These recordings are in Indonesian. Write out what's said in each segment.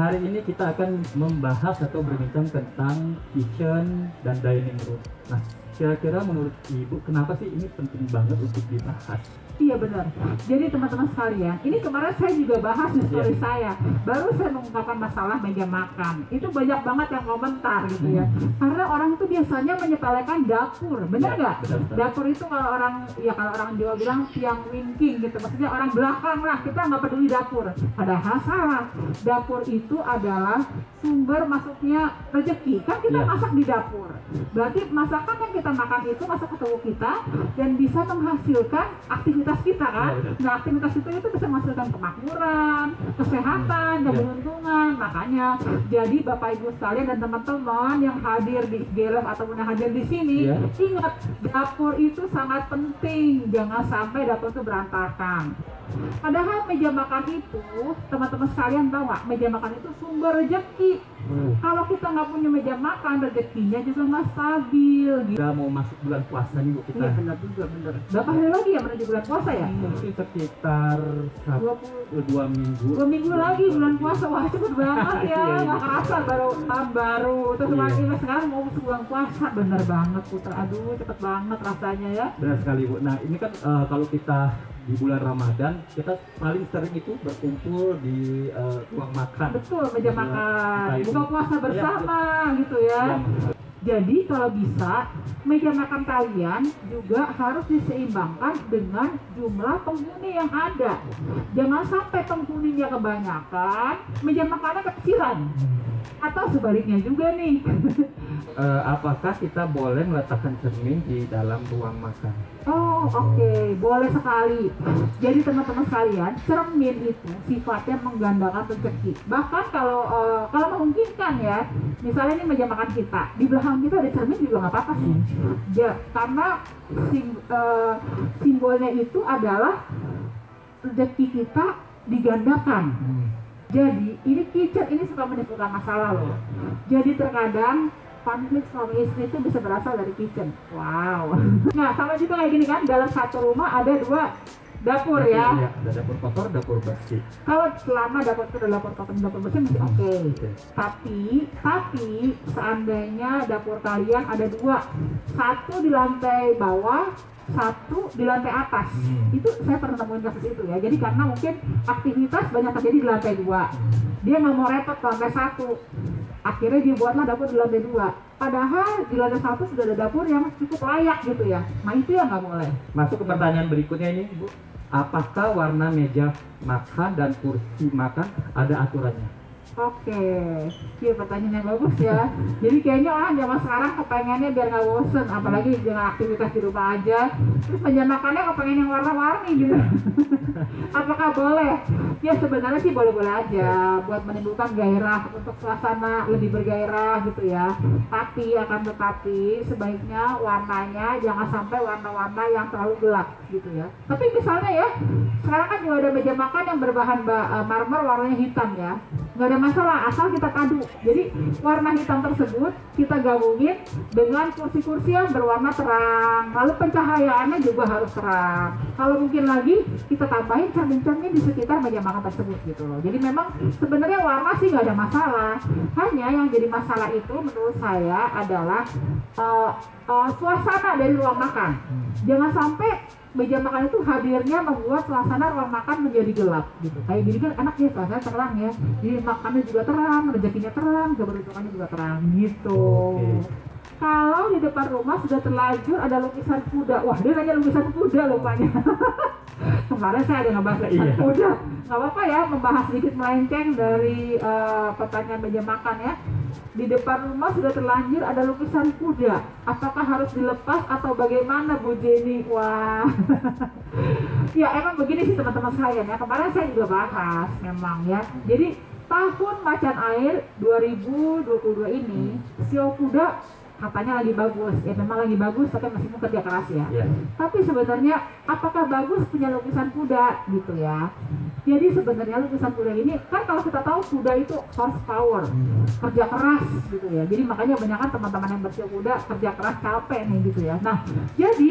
hari ini kita akan membahas atau berbincang tentang kitchen dan dining room. Nah, kira-kira menurut Ibu kenapa sih ini penting banget untuk dibahas? Iya benar. Jadi teman-teman sekalian, ini kemarin saya juga bahas di story saya. Baru saya mengungkapkan masalah meja makan. Itu banyak banget yang komentar gitu ya. Karena orang itu biasanya menyepelekan dapur, benar nggak? Dapur itu kalau orang Jawa bilang tiang wingking gitu. Maksudnya orang belakang lah. Kita nggak peduli dapur. Padahal salah. Dapur itu adalah sumber masuknya rezeki. Kan kita masak di dapur. Berarti masakan yang kita makan itu masuk ke tubuh kita dan bisa menghasilkan aktivitas kita kan. Nah, aktivitas itu bisa menghasilkan kemakmuran, kesehatan, keberuntungan. Makanya jadi Bapak Ibu sekalian dan teman-teman yang hadir di Gelem ataupun yang hadir di sini, ingat dapur itu sangat penting. Jangan sampai dapur itu berantakan. Padahal meja makan itu, teman-teman sekalian tahu nggak, meja makan itu sumber rezeki. Kalau kita nggak punya meja makan, rezekinya juga nggak stabil. Gitu. Udah mau masuk bulan puasa nih Bu kita. Iya benar juga benar. Berapa hari lagi ya menuju bulan puasa ya? Mungkin sekitar 2 minggu. 2 minggu lagi bulan puasa. Wah cepet banget ya, nggak kerasa baru tahun baru. Terus ini sekarang mau bulan puasa, bener banget Putra. Aduh cepet banget rasanya ya. Benar sekali Bu. Nah ini kan kalau kita di bulan Ramadan kita paling sering itu berkumpul di ruang makan. Betul, meja makan, buka puasa bersama gitu ya. Jadi kalau bisa meja makan kalian juga harus diseimbangkan dengan jumlah penghuni yang ada. Jangan sampai penghuninya kebanyakan, meja makannya kekecilan. Atau sebaliknya juga nih. Apakah kita boleh meletakkan cermin di dalam ruang makan? Oh oke, boleh sekali. Jadi teman-teman sekalian, cermin itu sifatnya menggandakan rezeki. Bahkan kalau memungkinkan ya, misalnya ini meja makan kita, di belakang kita ada cermin juga nggak apa-apa sih. Ya, karena simbolnya itu adalah rezeki kita digandakan. Jadi ini kitchen ini suka menimbulkan masalah loh. Jadi terkadang konflik suami istri itu bisa berasal dari kitchen. Wow. Nah sama juga kayak gini kan, dalam satu rumah ada 2 dapur ya. Iya, ada dapur kotor, dapur bersih. Kalau selama dapur itu adalah dapur kotor, dapur bersih masih oke. Tapi seandainya dapur kalian ada 2, satu di lantai bawah, satu di lantai atas. Itu saya pernah nemuin kasus itu ya. Jadi karena mungkin aktivitas banyak terjadi di lantai 2, dia nggak mau repot ke lantai 1. Akhirnya dibuatlah dapur di lantai 2. Padahal di lantai 1 sudah ada dapur yang cukup layak gitu ya. Nah itu yang nggak boleh. Masuk ke pertanyaan berikutnya ini Bu. Apakah warna meja makan dan kursi makan ada aturannya? Oke, iya pertanyaan yang bagus ya. Jadi kayaknya orang zaman sekarang kepengennya biar nggak bosen, apalagi dengan aktivitas di rumah aja. Terus meja makannya kepengen yang warna-warni gitu. Apakah boleh? Ya sebenarnya sih boleh-boleh aja, buat menimbulkan gairah untuk suasana lebih bergairah gitu ya. Tapi tetapi sebaiknya warnanya jangan sampai warna-warna yang terlalu gelap gitu ya. Tapi misalnya ya, sekarang kan juga ada meja makan yang berbahan marmer warnanya hitam ya. Nggak ada masalah asal kita padu. Jadi warna hitam tersebut kita gabungin dengan kursi-kursi yang berwarna terang, lalu pencahayaannya juga harus terang. Kalau mungkin lagi kita tambahin cermin-cermin di sekitar meja makan tersebut gitu loh. Jadi memang sebenarnya warna sih nggak ada masalah. Hanya yang jadi masalah itu menurut saya adalah suasana dari ruang makan. Jangan sampai meja makan itu hadirnya membuat suasana ruang makan menjadi gelap gitu. Kayak gini kan enak ya, suasana terang ya. Jadi makannya juga terang, rezekinya terang, keberuntungannya juga terang gitu. Kalau di depan rumah sudah terlanjur ada lukisan kuda. Wah, dia nanya lukisan kuda lupanya. Kemarin saya ada ngebahas lukisan kuda. Nggak apa-apa ya, membahas sedikit melenceng dari pertanyaan meja makan ya. Di depan rumah sudah terlanjur ada lukisan kuda. Apakah harus dilepas atau bagaimana Bu Jenny? Wah. Ya emang begini sih teman-teman sekalian ya. Kemarin saya juga bahas memang ya. Jadi tahun macan air 2022 ini sio kuda katanya lagi bagus, ya memang lagi bagus tapi masih mau kerja keras ya. Tapi sebenarnya apakah bagus punya lukisan kuda gitu ya? Jadi sebenarnya lukisan kuda ini kan kalau kita tahu kuda itu horsepower, kerja keras gitu ya. Jadi makanya banyak kan teman-teman yang bersio kuda kerja keras capek nih gitu ya. Nah jadi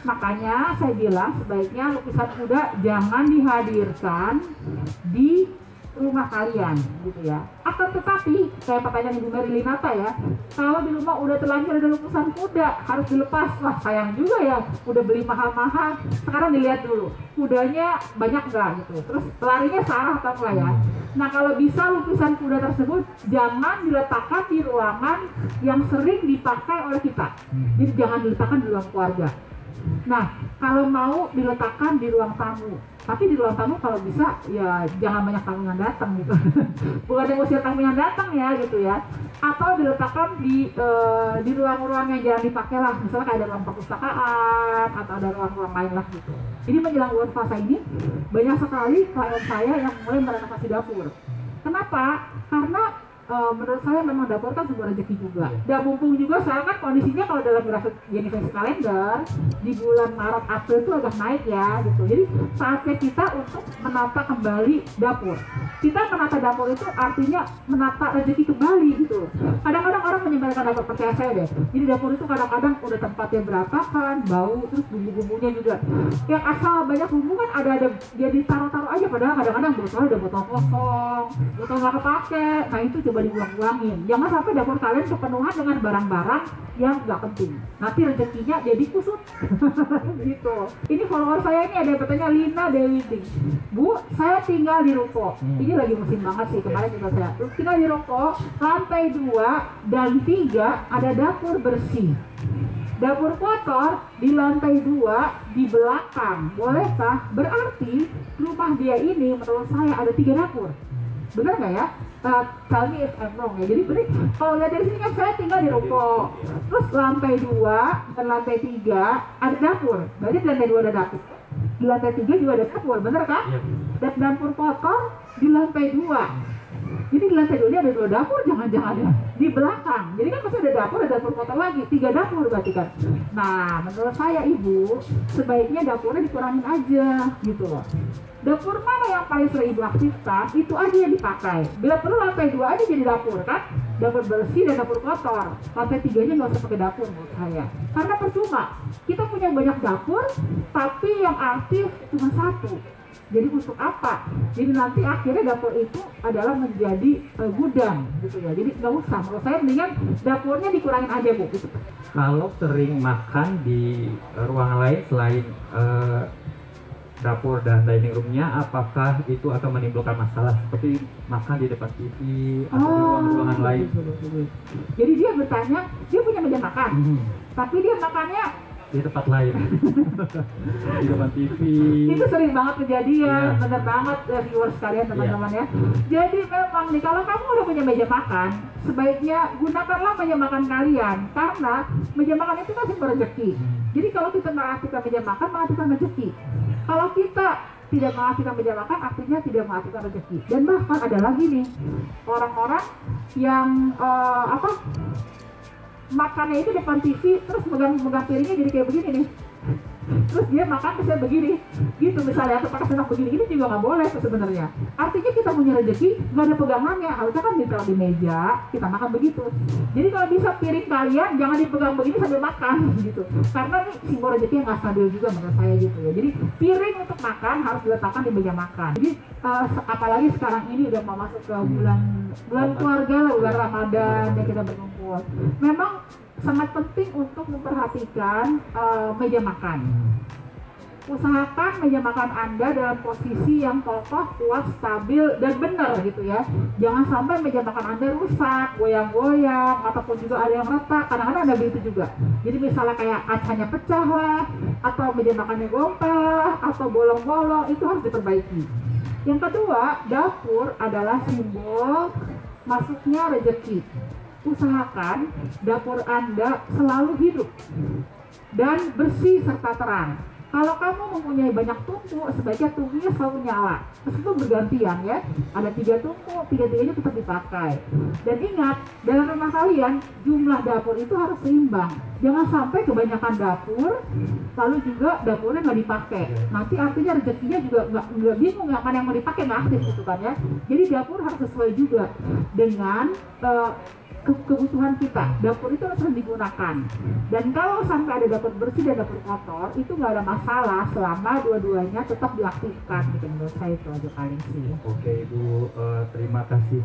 makanya saya bilang sebaiknya lukisan kuda jangan dihadirkan di rumah kalian gitu ya. Akan tetapi kayak pertanyaan Ibu Mary Linata ya, kalau di rumah udah terlanjur ada lukisan kuda harus dilepas, wah sayang juga ya, udah beli mahal-mahal. Sekarang dilihat dulu kudanya banyak nggak gitu, terus larinya searah atau enggak ya. Nah kalau bisa lukisan kuda tersebut jangan diletakkan di ruangan yang sering dipakai oleh kita, jadi jangan diletakkan di ruang keluarga. Nah, kalau mau diletakkan di ruang tamu, tapi di ruang tamu kalau bisa ya jangan banyak tamu yang datang gitu. Bukan yang usir tamu yang datang ya gitu ya. Atau diletakkan di ruang-ruang yang jarang dipakai lah, misalnya kayak ada ruang perpustakaan atau ada ruang-ruang lain lah gitu. Jadi menjelang bulan puasa ini banyak sekali klien saya yang mulai merenovasi dapur. Kenapa? Karena menurut saya memang dapur kan sebuah rezeki juga. Dan mumpung juga sekarang kan kondisinya kalau dalam grafik Universal Calendar di bulan Maret April itu agak naik ya gitu. Jadi saatnya kita untuk menata kembali dapur. Kita menata dapur itu artinya menata rezeki kembali gitu. Kadang-kadang orang menyembahkan dapur, percaya saya deh. Jadi dapur itu kadang-kadang udah tempatnya berantakan, bau, terus bumbu-bumbunya juga. Yang asal banyak bumbu kan ada dia ditaruh-taruh aja, padahal kadang-kadang botolnya udah botol kosong, botol nggak kepake. Nah itu coba dibuang-buangin. Jangan sampai dapur kalian kepenuhan dengan barang-barang yang nggak penting. Nanti rezekinya jadi kusut. Gitu. Ini follower saya ini ada yang bertanya, Lina Dewi Ding. Bu, saya tinggal di ruko. Ini lagi musim banget sih, kemarin juga saya tinggal di ruko, lantai 2 dan 3 ada dapur bersih. Dapur kotor di lantai 2 di belakang. Bolehkah? Berarti rumah dia ini menurut saya ada 3 dapur. Benar nggak ya? Tell me if I'm wrong ya. Jadi kalau lihat dari sini kan saya tinggal di ruko, terus lantai 2 dan lantai 3 ada dapur. Berarti di lantai 2 ada dapur, di lantai 3 juga ada dapur, bener kan? Dan dapur kotor di lantai 2. Jadi di lantai 2 ini ada 2 dapur, jangan-jangan ya di belakang. Jadi kan pasti ada dapur, ada dapur kotor lagi, 3 dapur berarti kan. Nah menurut saya Ibu, sebaiknya dapurnya dikurangin aja gitu loh. Dapur mana yang paling sering Ibu aktifkan, itu aja yang dipakai. Bila perlu lantai 2 aja jadi dapur kan, dapur bersih dan dapur kotor. Lantai 3-nya nggak usah pakai dapur menurut saya. Karena percuma, kita punya banyak dapur, tapi yang aktif cuma 1. Jadi untuk apa? Jadi nanti akhirnya dapur itu adalah menjadi gudang gitu ya. Jadi nggak usah, menurut saya mendingan dapurnya dikurangin aja Bu gitu. Kalau sering makan di ruangan lain selain dapur dan dining roomnya, apakah itu akan menimbulkan masalah seperti makan di depan TV atau di ruangan-ruangan lain? Jadi dia bertanya, dia punya meja makan, tapi dia makannya di tempat lain, di depan TV. Itu sering banget kejadian, bener banget viewers sekalian teman-teman ya. Jadi memang nih kalau kamu udah punya meja makan, sebaiknya gunakanlah meja makan kalian, karena meja makan itu kan sumber rezeki. Jadi kalau kita mengaktifkan meja makan, mengaktifkan rezeki. Kalau kita tidak mengaktifkan meja makan, artinya tidak mengaktifkan rezeki. Dan bahkan ada lagi nih orang-orang yang makannya itu depan TV, terus megang piringnya jadi kayak begini nih, terus dia makan bisa begini gitu misalnya, atau pakai sendok begini, ini juga nggak boleh sebenarnya. Artinya kita punya rezeki nggak ada pegangannya, harusnya kan ditaruh di meja kita makan begitu. Jadi kalau bisa piring kalian jangan dipegang begini sambil makan gitu, karena ini simbol rezeki yang nggak stabil juga menurut saya gitu ya. Jadi piring untuk makan harus diletakkan di meja makan. Jadi apalagi sekarang ini udah mau masuk ke bulan keluarga, bulan Ramadan ya, kita berkumpul. Memang sangat penting untuk memperhatikan meja makan. Usahakan meja makan Anda dalam posisi yang kokoh, kuat, stabil, dan benar gitu ya. Jangan sampai meja makan Anda rusak, goyang-goyang, ataupun juga ada yang retak. Kadang-kadang ada begitu juga. Jadi misalnya kayak kacanya pecah lah, atau meja makannya gompel lah, atau bolong-bolong, itu harus diperbaiki. Yang kedua, dapur adalah simbol masuknya rezeki. Usahakan dapur Anda selalu hidup dan bersih serta terang. Kalau kamu mempunyai banyak tungku, sebaiknya tungkunya selalu nyala. Meskipun bergantian ya, ada 3 tungku, 3-3-nya tetap dipakai. Dan ingat, dalam rumah kalian jumlah dapur itu harus seimbang. Jangan sampai kebanyakan dapur, lalu juga dapurnya nggak dipakai. Nanti artinya rezekinya juga nggak bingung, nggak yang mau dipakai, nggak aktif gitu kan ya. Jadi dapur harus sesuai juga dengan kebutuhan kita. Dapur itu harus digunakan. Dan kalau sampai ada dapur bersih dan dapur kotor, itu nggak ada masalah selama dua-duanya tetap diaktifkan. Gitu, menurut saya itu aja paling sih. Oke Ibu, terima kasih.